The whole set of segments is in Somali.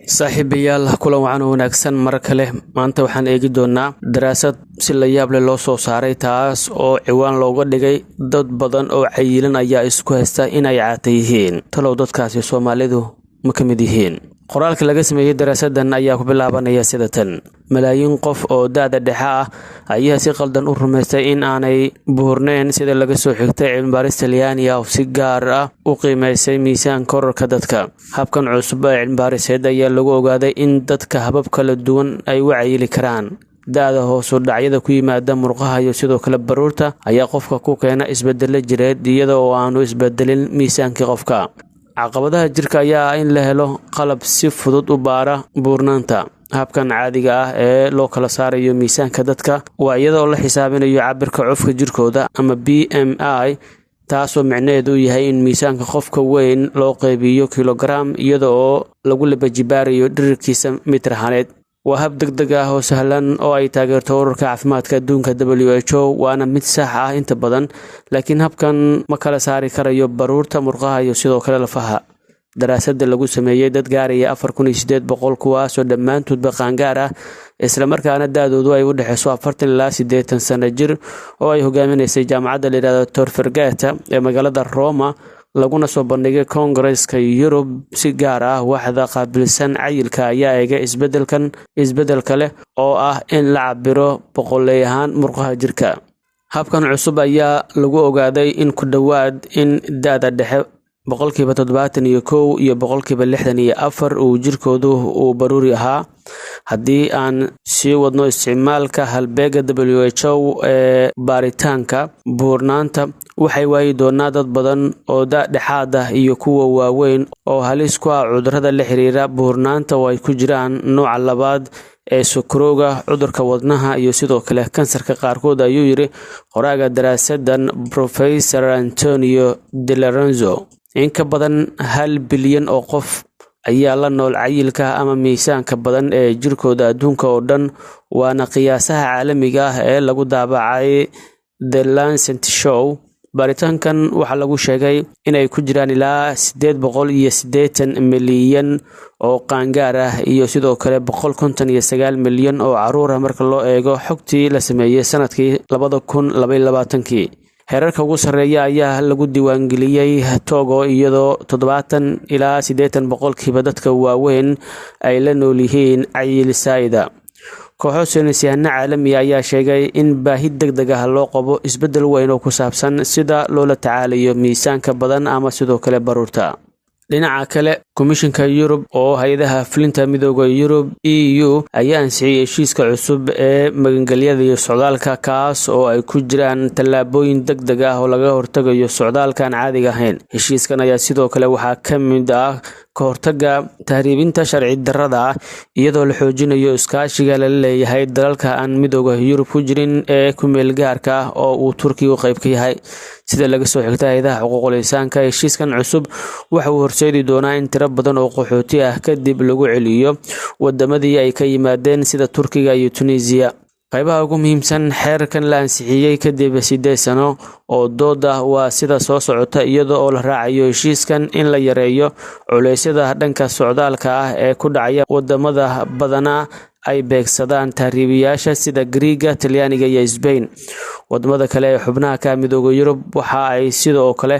saaxiibayaal kulan wacan wanaagsan mar kale maanta waxaan eegi doonaa daraasad si la yaab leh loo soo saaray taas oo ciwaan looga dhigay dad badan oo cayilan ayaa isku haysta inay caata yihiin talow dadkaasi Soomaalidu ma ka mid yihiin qoraalka laga sameeyay daraasadan ayaa ku bilaabanaya sida tan malaayiin qof oo daada dhexe ah ayaa si qaldan u rumaystay in aanay buurneen sida laga soo xigtay cilmi-baaris Talyaani ah oo si gaar ah u qiimeysay miisaan kororka dadka habkan cusub ee cilmi-baariseed ayaa lagu ogaaday in dadka habab kala duwan ay u cayili karaan daada hoos u dhacyada ku yimaada murqaha iyo sidoo kale baruurta ayaa qofka ku keena isbedel jireed iyada oo aanu isbedelin miisaankii qofka caqabadaha jirka ayaa in la helo qalab si fudud u baara buurnaanta habkan caadiga ah ee loo kala saarayo miisaanka dadka waa iyada oo la xisaabinayo cabirka cufka jirkooda ama BMI taasoo macnaheedu yahay in miisaanka qofka weyn loo qaybiyo kilogram iyada oo lagu labajibaarayo dhirirkiisa mitir ahaaneed waa hab degdeg ah oo sahlan oo ay taageerto ururka caafimaadka adduunka WHO waana mid sax ah inta badan laakiin habkan ma kala saari karayo baruurta murqaha iyo sidoo kale lafaha daraasada lagu sameeyay dad gaaraya 4800 kuwaas oo dhammaantood qaangaar ah isla markaana daadoodu ay u dhaxayso 40 ilaa 80 sano jir oo ay hogaaminaysay jaamacadda la yiraahdo Tor Vergata ee magaalada Roma laguna soo bandhigay Congress-ka Yurub si gaar ah waxda qaabilsan cayilka ayaa eega isbedel kale oo ah in la cabiro boqoleeyahan murqaha jirka habkan cusub ayaa lagu ogaaday in ku dhawaad in daada dhexe 71% iyo 64% uu jirkoodu uu baruuri ahaa haddii aan sii wadno isticmaalka halbeega WHO ee baaritaanka buurnaanta waxay waayi doonaa dad badan oo dhexaad ah iyo kuwa waaweyn oo halis ku ah cudurrada la xiriira buurnaanta oo ay ku jiraan nooca labaad ee sokorowga cudurka wadnaha iyo sidoo kale kansarka qaarkood ayuu yiri qoraaga daraasadan Professor Antonio De Lorenzo in ka badan 1 bilyan oo qof ayaa la nool cayilka ama miisaanka badan ee jirkooda adduunka oo dhan waana qiyaasaha caalamiga ah ee lagu daabacay The Lancet Show baaritaankan waxa lagu sheegay inay ku jiraan ilaa 880 milyan oo qaangaar ah iyo sidoo kale 159 milyan oo caruur ah marka loo eego xogtii la sameeyay sanadkii 2022 heerarka ugu sareeya ayaa lagu diiwaangeliyay Togo iyadoo 70 ilaa 80% dadka waaweyn ay la nool yihiin cayil saayida kooxo saynisyahano caalami ayaa sheegay in baahi degdeg ah loo qabo isbedel weyn oo ku saabsan sida loola tacaalayo miisaanka badan ama sidoo kale baruurta dhinaca kale komishanka Yurub oo hay'adaha fulinta midowga Yurub EU ayaa ansixiyay heshiiska cusub ee magangelyada iyo socdaalka kaas oo ay ku jiraan tallaabooyin degdeg ah oo laga hortagayo socdaalkan caadiga ahayn heshiiskan ayaa sidoo kale waxaa ka mid ah ka hortagga tahriibinta sharci darrada ah iyadoo la xoojinayo iskaashiga la leeyahay dalalka aan midowga Yurub ku jirin ee ku meel gaarka ah oo uu Turkiga qayb ka yahay sida laga soo xigtay hay'adaha xuquuqul insaanka heshiiskan cusub waxa uu horseedi doonaa in tiro badan oo qaxooti ah kadib lagu celiyo wadamadii ay ka yimaadeen sida Turkiga iyo Tunisia qaybaha ugu muhiimsan xeerkan la ansixiyay kadib 8 sano oo dood ah waa sida soo socota iyadoo oo la raacayo heshiiskan in la yareeyo culeysyada dhanka socdaalka ah ee ku dhacaya wadamada badana ay beegsadaan tahriibiyaasha sida Greega, Talyaaniga iyo Spain wadamada kale ee xubnaha ka midowga Yurub waxa ay sidoo kale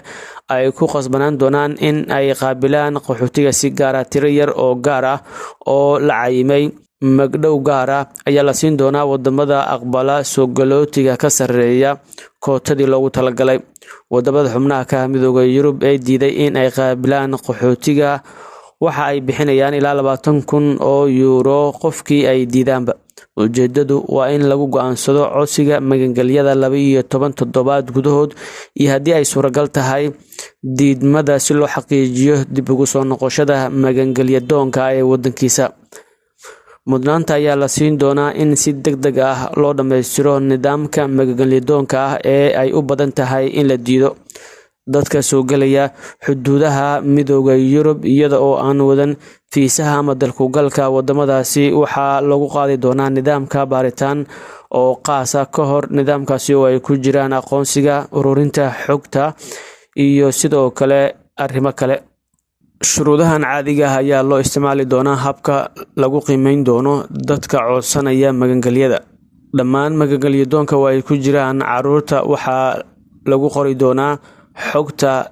ay ku qasbanaan doonaan in ay qaabilaan qaxootiga si gaar ah tiro yar oo gaar ah oo la caymay magdhow gaar ah ayaa la siin doonaa wadamada aqbala soo galootiga ka sareeya kootadii loogu talagalay wadamada xubnaha ka midowga Yurub ee diiday in ay qaabilaan qaxootiga waxa ay bixinayaan ilaa 20,000 oo euro qofkii ay diidaanba ujeedadu waa in lagu go'aansado codsiga magangelyada 12 toddobaad gudahood iyo haddii ay suuragal tahay diidmada si loo xaqiijiyo dib ugu soo noqoshada magangelyadoonka ee wadankiisa mudnaanta ayaa la siin doonaa in si degdeg ah loo dhameystiro nidaamka magangelyadoonka ah ee ay u badan tahay in la diido dadka soo galaya xuduudaha midowga Yurub iyada oo aan wadan fiisaha ama dalku galka wadamadaasi waxaa lagu qaadi doonaa nidaamka baaritaan oo qaasa ka hor nidaamkaasi oo ay ku jiraan aqoonsiga ururinta xogta iyo sidoo kale arrimo kale shuruudahan caadiga ah ayaa loo isticmaali doonaa habka lagu qiimeyn doono dadka codsanaya magangelyada. Dhammaan magangelyadoonka oo ay ku jiraan caruurta waxaa lagu qori doonaa xogta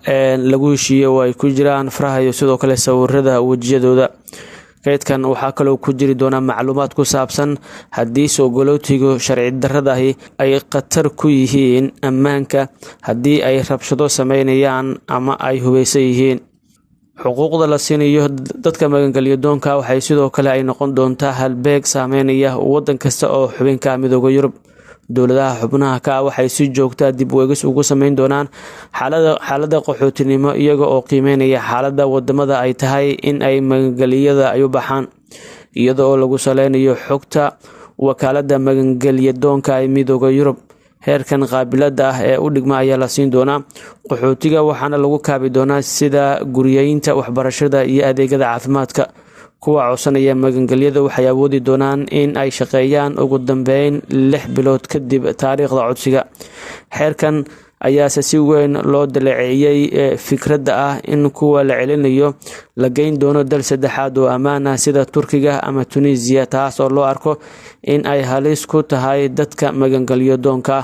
lagu heshiiyey oo ay ku jiraan faraha iyo sidoo kale sawirada wejiyadooda. Kaydkan waxaa kaloo ku jiri doona macluumaad ku saabsan haddii soo galootigu sharci darrada ahi ay khatar ku yihiin ammaanka, haddii ay rabshado sameynayaan ama ay hubeysan yihiin. xuquuqda la siinayo dadka magangelyadoonka waxay sidoo kale ay noqon doontaa halbeeg saameynaya waddan kasta oo xubinka Midowga Yurub. Dowladaha xubnaha ka waxay si joogto ah dib u eegis ugu sameyn doonaan xaaladda qaxootinimo iyaga oo qiimeynaya xaaladda wadamada ay tahay in ay magangelyada ay u baxaan, iyada oo lagu saleynayo xogta wakaaladda magangelyadoonka ee Midowga Yurub. Heerkan qaabilada ah ee u dhigma ayaa la siin doonaa qaxootiga, waxaana lagu kaabi doonaa sida guriyeynta, waxbarashada iyo adeegyada caafimaadka. Kuwa codsanaya magangelyada waxay awoodi doonaan in ay shaqeeyaan ugu dambeyn 6 bilood kadib taariikhda codsiga. Xeerkan ayaase si weyn loo dalaceeyay fikradda ah in kuwa la celinayo la geyn doono dal saddexaad oo ammaan ah sida Turkiga ama Tunisia, taas oo loo arko in ay halis ku tahay dadka magangelyadoonka.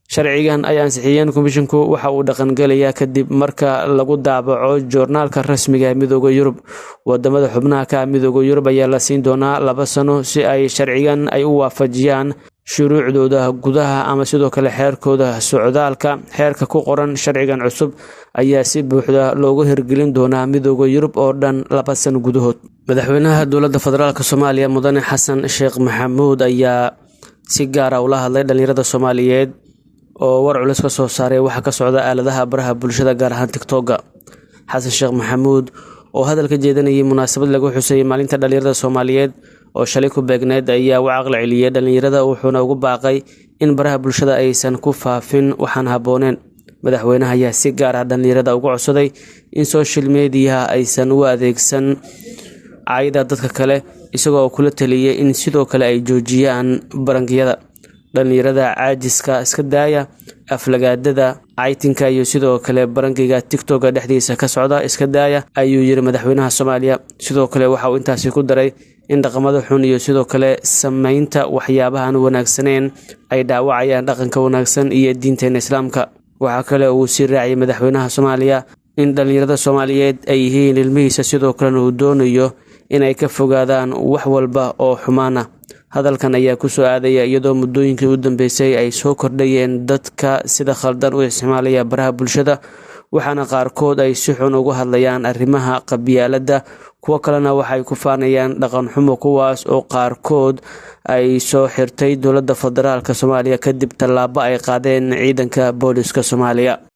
Sharcigan ay ansixiyeen komishinku waxa uu dhaqan galayaa kadib marka lagu daabaco joornaalka rasmiga ee Midowga Yurub. Wadamada xubnaha ka Midowga Yurub ayaa la siin doonaa 2 sano si ay sharcigan ay u waafajiyaan shuruucdooda gudaha ama sidoo kale xeerkooda socdaalka. Xeerka ku qoran sharcigan cusub ayaa si buuxda loogu hirgelin doonaa Midowga Yurub oo dhan 2 sano gudahood. Madaxweynaha dowladda federaalka Soomaaliya Mudane Xasan Sheekh Maxamuud ayaa si gaar ah ula hadlay dhalinyarada Soomaaliyeed oo war culus ka soo saaray waxa ka socda aaladaha baraha bulshada gaar ahaan TikTok. Xasan Sheekh Maxamuud oo hadalka jeedinayay munaasabad lagu xusay maalinta dhalinyarada Soomaaliyeed oo shalay ku beegneed ayaa u caqli celiyay dhalinyarada, wuxuuna ugu baaqay in baraha bulshada aysan ku faafin waxaan habooneen. Madaxweynaha ayaa si gaar ah dhalinyarada ugu codsaday in social media aysan u adeegsan caayda dadka kale, isagoo kula taliyay in sidoo kale ay joojiyaan barankiyada. Dhalinyarada caajiska iska daaya aflagaadada, caytinka iyo sidoo kale barankiga TikTok dhexdiisa ka socda iska daaya, ayuu yiri madaxweynaha Soomaaliya. Sidoo kale waxa uu intaasi ku daray in dhaqamada xun iyo sidoo kale sameynta waxyaabahan wanaagsaneen ay dhaawacayaan dhaqanka wanaagsan iyo diinteena Islaamka. Waxa kale uu si raaciyay madaxweynaha Soomaaliya in dhalinyarada Soomaaliyeed ay yihiin ilmihiisa, sidoo kale uu doonayo in ay ka fogaadaan wax walba oo xumaan ah. Hadalkan ayaa ku soo aadaya iyadoo muddooyinkii u dambeysay ay soo kordhayeen dadka sida khaldan u isticmaalaya baraha bulshada, waxaana qaarkood ay si xun uga hadlayaan arrimaha qabyaaladda, kuwa kalena waxay ku faanayaan dhaqan xumo, kuwaas oo qaarkood ay soo xirtay dowladda federaalka Soomaaliya kadib tallaabo ay qaadeen ciidanka booliska Soomaaliya.